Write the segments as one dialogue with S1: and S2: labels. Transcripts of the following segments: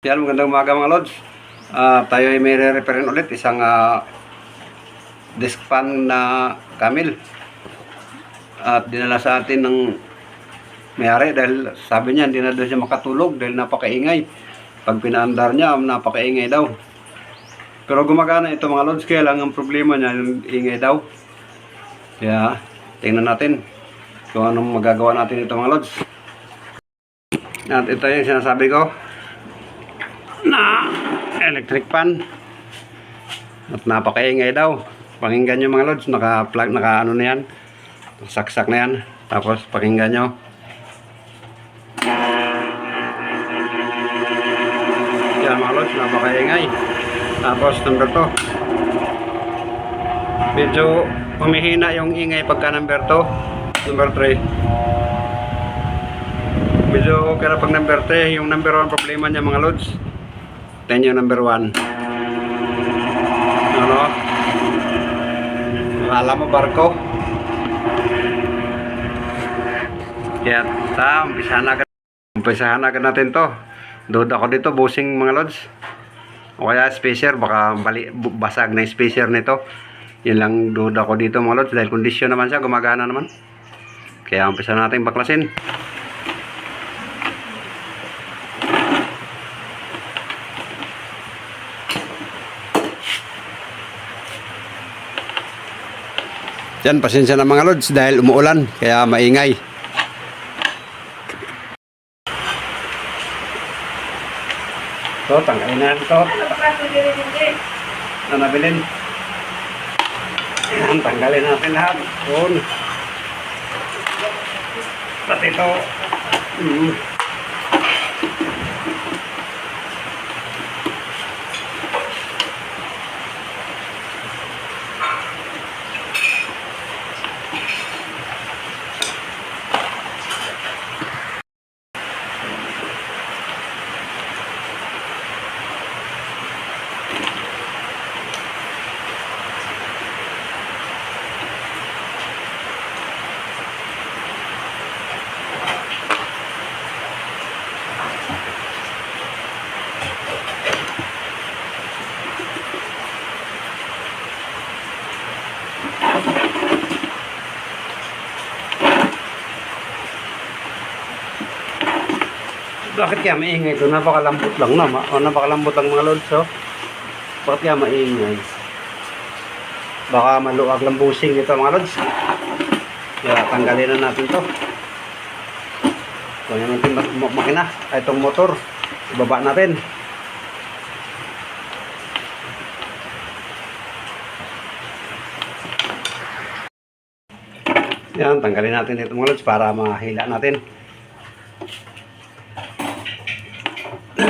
S1: Yan, magandang umaga mga lods. Tayo ay may re-referin ulit isang disc fan na Camel. At dinala sa atin ng may-ari dahil sabi niya hindi na daw siya makatulog dahil napakaingay. Pag pinaandar niya, napakaingay daw. Pero gumagana ito mga lods, kaya lang ang problema niya yung ingay daw. Kaya tingnan natin kung anong magagawa natin ito mga lods. At ito yung sinasabi ko na electric fan at napakaingay daw. Pakinggan nyo mga lods, naka-plug, naka-ano na yan, saksak na yan. Tapos pakinggan nyo. Yan mga lods, napakaingay. Tapos number 2, medyo humihina yung ingay pagka number 2. Number 3, medyo okay na pag number 3. Yung number 1 problema niya mga lods, 10 yung number 1. Ano? Akala mo barko. Kaya umpisahan agad natin to. Duda ko dito, busing mga lods. O kaya spacer, baka basag na yung spacer nito. Yun lang duda ko dito mga lods. Dahil kondisyon naman siya, gumagana naman. Kaya umpisahan natin baklasin. Yan, pasensya na mga lods dahil umuulan kaya maingay. So, tanggalin na ito. Ano nabilin? Yan, tanggalin natin lahat. Yun. Pati ito. Bakit kaya maingay ito? Napakalambot lang na. Napakalambot lang mga lods. So, bakit kaya maingay? Baka maluwag lang busing ito mga lods. Kaya tanggalin na natin ito. Kaya natin makina. Itong motor. Ibaba natin. Yan, tanggalin natin ito mga lods para mahila natin.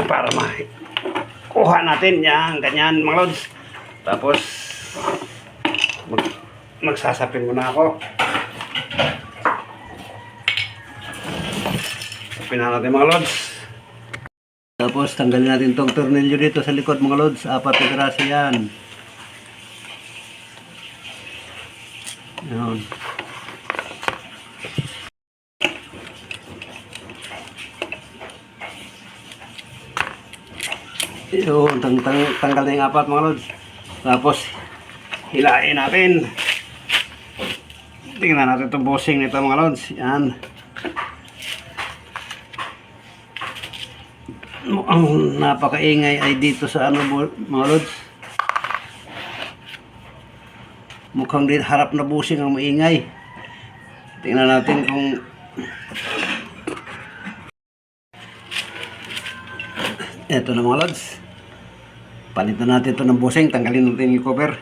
S1: Para makuha natin yan, ganyan mga lods. Tapos magsasapin muna ako. Sapin na natin mga lods. Tapos tanggalin natin tong tornilyo dito sa likod mga lods. 4 na piraso yan. Yan. Yun, tanggal na yung 4 mga lods. Tapos hilain natin. Tingnan natin itong bossing nito mga lods. Yan. Ang napakaingay ay dito sa ano mga lods. Mukhang din harap na bossing ang maingay. Tingnan natin kung eto na mga lods. Palitan natin ito ng busing. Tanggalin natin yung cover.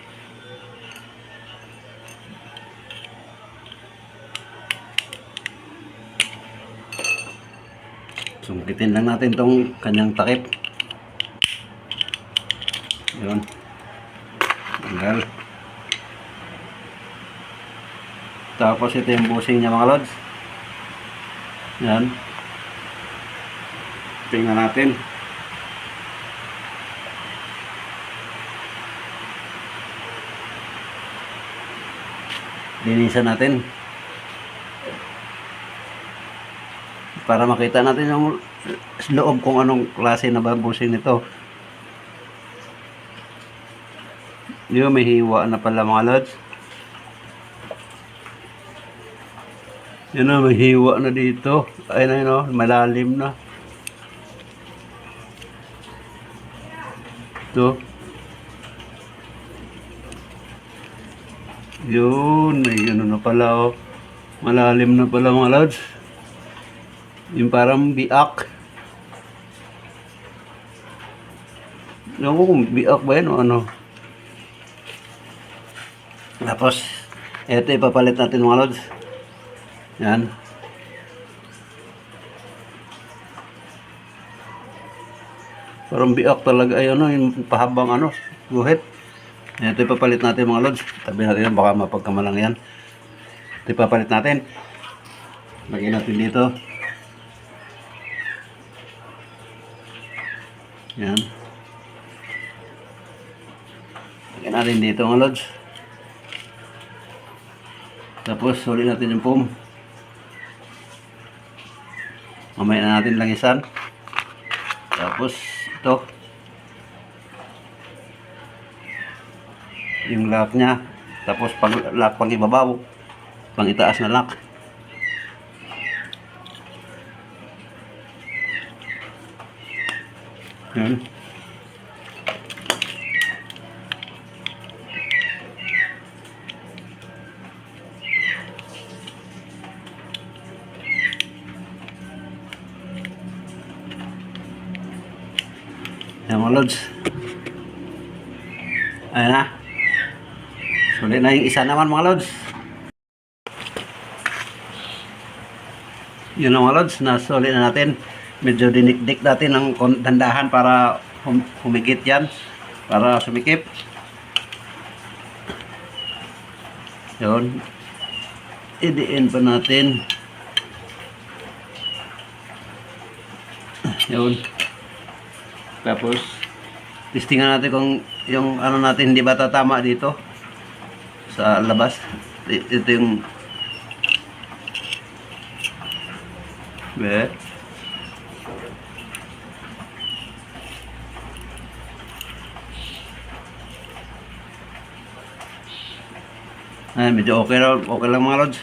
S1: Sungkitin lang natin itong kanyang takip. Yun. Tanggal. Tapos ito yung busing niya mga lods. Yan. Tingnan natin. Linisan natin. para makita natin yung loob kung anong klase na ba bushing nito. Yun, may hiwa na pala mga lods. Yun na, may hiwa na dito. Ayun na yun, oh, malalim na. Ito. Yun, may ano na pala, oh. Malalim na pala mga lods. Yung parang biak. Ewan ko kung biak ba yan o ano. Tapos, eto ipapalit natin mga lods. Yan. Parang biak talaga ay ano, yung pahabang ano, guhit. Ito ipapalit natin mga lods. Tabi natin yan, baka mapagkamalang yan. Ito ipapalit natin. Lagyan natin dito. Yan. Lagyan natin dito mga lods. Tapos ulit natin yung foam. Mamaya na natin langisan. Tapos ito. Yung lock niya. Tapos pag lock pang ibabaw, pang itaas na lock. Yan. Yan mga lods. Ayan na. Sulit na yung isa naman mga lods. Yun na mga lods. Nasulit na natin. Medyo dinikdik natin ng dandahan para humigit yan. Para sumikip. Yun. Idiin pa natin. Yun. Tapos, testingan natin kung yung ano natin hindi ba tatama dito sa labas. Ito yung ay, medyo okay lang mga lods.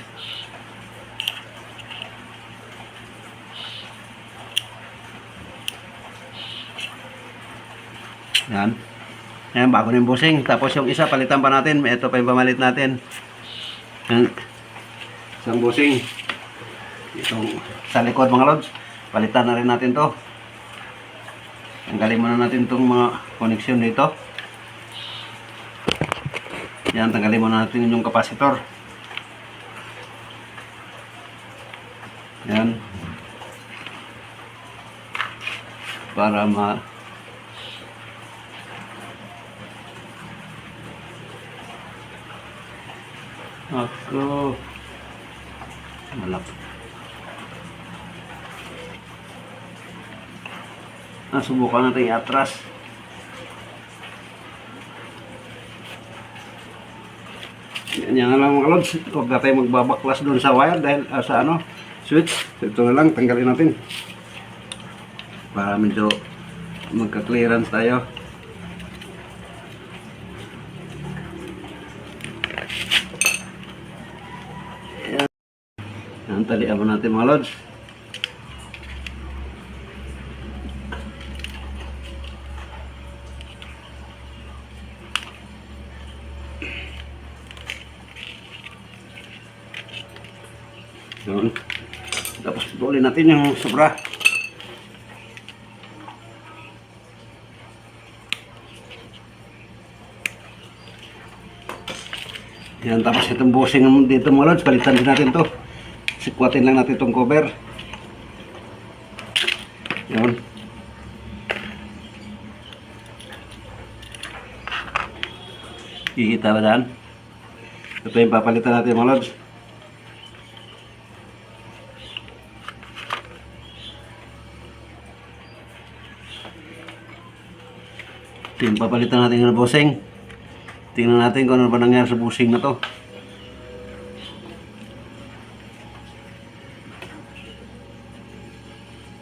S1: Yan. Yan, bago na yung bushing. Tapos yung isa, palitan pa natin. Ito pa yung pamalit natin. Yan. Isang bushing. Itong sa likod mga lods. Palitan na rin natin to. Tanggalin muna natin itong mga koneksyon dito. Yan, tanggalin muna natin yung kapasitor. Yan. Para ako malap. Subukan natin i-atras. Yan lang mga lods. Huwag na tayo magbabaklas doon sa wire dahil sa ano, switch. Ito na lang, tanggalin natin. Para medyo magka-clearance tayo. Yan, talian mo natin mga lods. Yun. Tapos putulin natin yung sobra. Yan, tapos itong bushing dito mga lods, palitan din natin to. Sikwatin lang natin itong cover. Yun. Kikita ba dyan? Ito yung papalitan natin mga lods. Ito yung papalitan natin yung bushing. Tingnan natin kung ano ba nangyari sa bushing na to.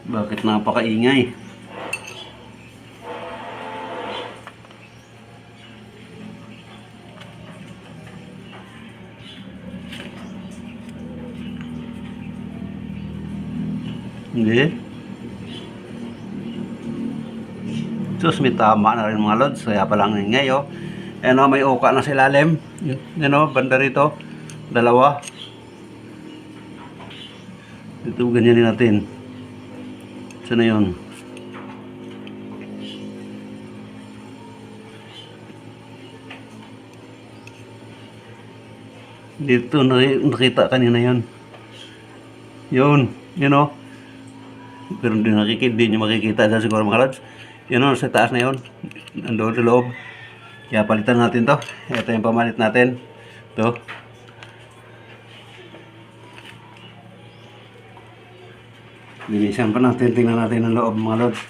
S1: Bakit napakaingay? Hindi. Sus, may tama na rin mga lods. Kaya palang ingay, oh. Ayan, oh, may uka na sa ilalim. Yan, oh, banda rito. Dalawa. Dito, ganyanin natin. Saan na yun? Dito, nakita kanina yun. Yun, yun, oh. Pero hindi nyo makikita dyan siguro mga lods. Yun, oh, sa taas na yun. Andoon sa loob. Kaya palitan natin to. Ito yung pamalit natin. Ito. Linisan pa natin. Tingnan natin ang loob mga lods.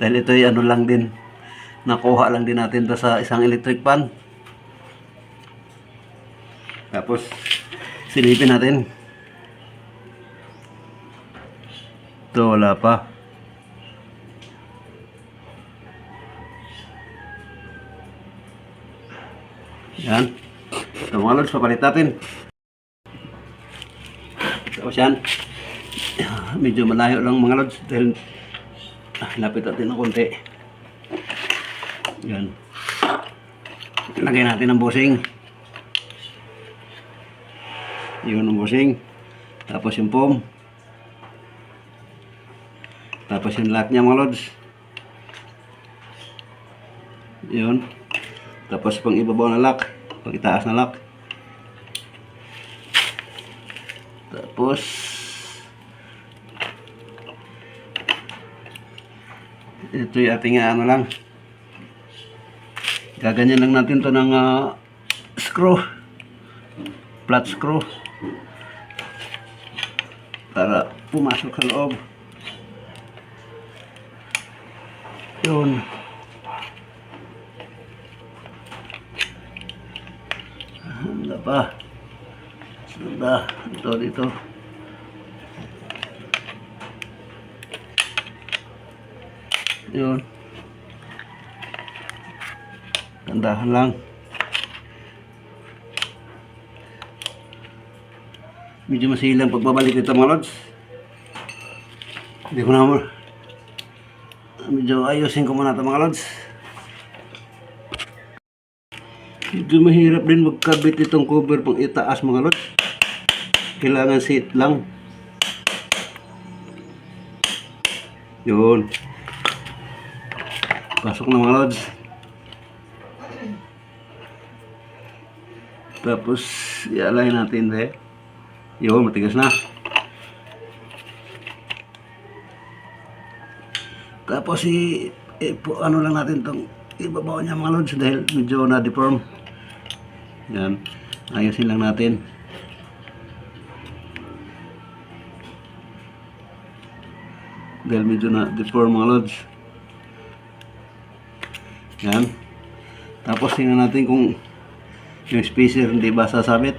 S1: Dahil ito ay ano lang din. Nakuha lang din natin to sa isang electric pan. Tapos silipin natin. Ito wala pa. Yan. Ito mga lods, papalit natin. Tapos yan. Medyo malayo lang mga lods. Dahil lapit natin ng konti. Yan. Lagay natin ang bushing. Yun ang bushing. Tapos yung foam. Tapos yung lock niya mga lods. Yun. Tapos pang ibabaw na lock. Pang itaas na lock. Tapos ito yung ating ano lang. Gaganyan lang natin to ng screw. Flat screw. Para pumasok sa loob. Yun. Ano pa? Sunda. Ito dito. Yun. Tandahan lang. Medyo masilang pagbabalik ito mga lods. Hindi ko na medyo ayusin ko muna ito mga lods. Medyo mahirap din magkabit itong cover pang itaas mga lods. Kailangan seat lang. Yun. Pasok na mga lods. Tapos i-align natin deh. Yun, matigas na. Tapos ano lang natin itong ibabaw niya mga lods dahil medyo na-deform. Yan. Ayusin lang natin. Dahil medyo na-deform mga lods. Yan. Tapos tingnan natin kung yung spacer hindi ba sasabit.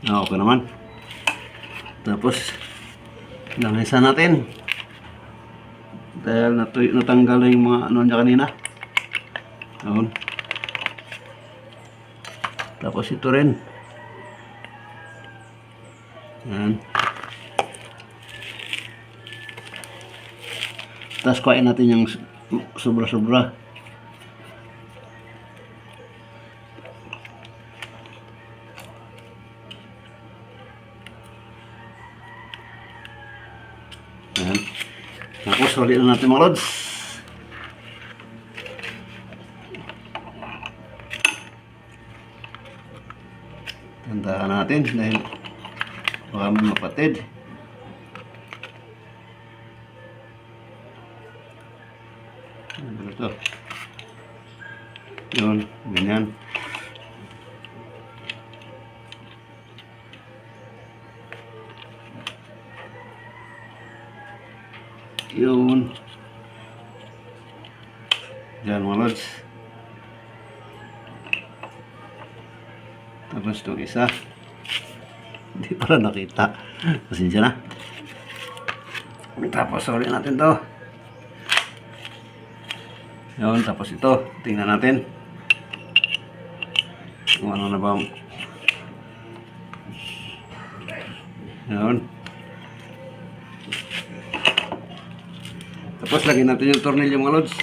S1: Okay naman. Tapos langisan natin. Dahil natanggal na yung mga ano niya kanina. Yun. Tapos ito rin. Yan. Tapos kuhain natin yung sobra-sobra. Yan. Tapos ulit na natin mga lods. Tandahan natin dahil baka may mapatid. Ano ito? Yun, ganyan. Yun. Yan mga lods. Tapos itong isa. Hindi pala nakita. Pasensya na. Tapos ulit natin to. Yun, tapos ito. Tingnan natin. Kung ano na ba. Yun. Tapos lagyan natin yung tornilyo mga lods.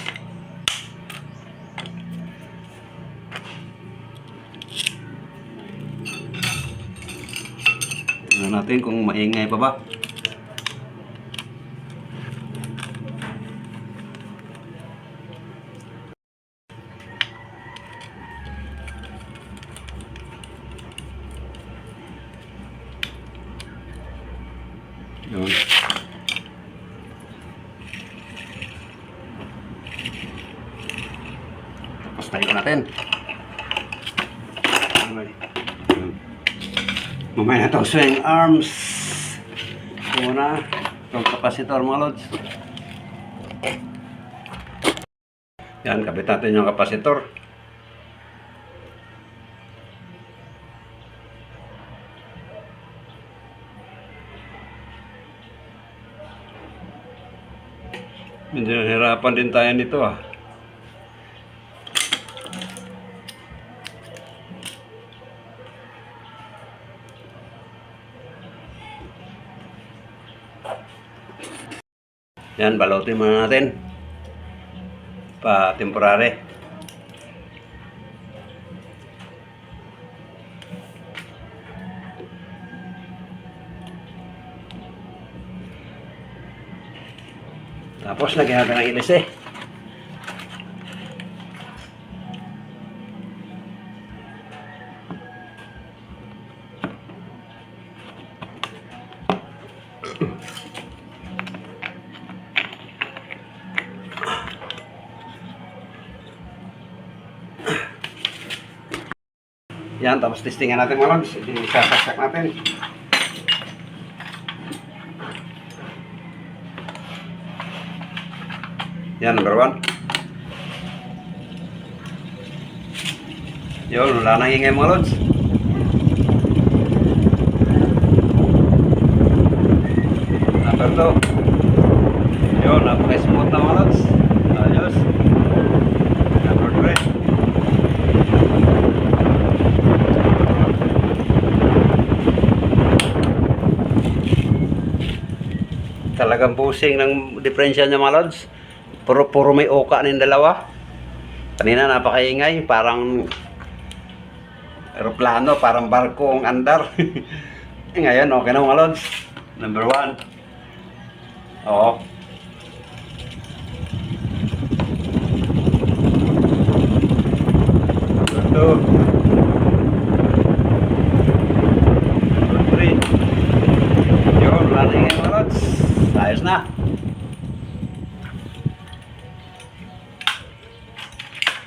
S1: Tingnan natin kung maingay pa ba. Yun. Tapos tayo natin. Mamaya na itong swing arms. Ito muna. Itong kapasitor mga lods. Yan, kabit natin yung kapasitor. Medyo nahirapan din tayo nito ah. Yan, balutin muna natin. Pa-temporary. Tapos lagyan natin ng ilis eh. Yan, tapos testingan natin mga lods. Isasaksak natin. Yan, number 1. Yun, wala nang ingay mga lods. Number 2. Yun, napaka-smooth na mga lods. Ayos. Number 3. Talagang busing ng diferensya niya mga lods. Puro may oka ng dalawa. Kanina napakaingay, parang aeroplano, parang barko ang andar. Ngayon okay na mga lods. Number 1. Oo. Number 2. Number 3. Yun, wala na ingay mga lods. Ayos na.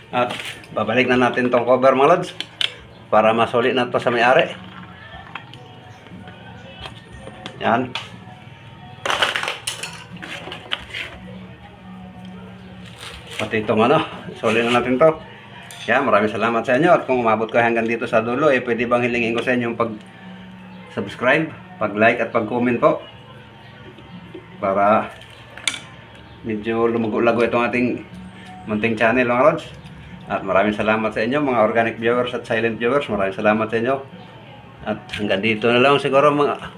S1: At babalik na natin tong cover mga lods para masuli na to sa may-ari. Yan. Pati itong ano, suli na natin to. Yan, maraming salamat sa inyo. At kung umabot ko hanggang dito sa dulo, pwede bang hilingin ko sa inyo yung pag-subscribe, pag-like at pag-comment po. Para medyo lumago-lago itong ating munting channel mga lods. At maraming salamat sa inyo mga organic viewers at silent viewers. Maraming salamat sa inyo. At hanggang dito na lang siguro mga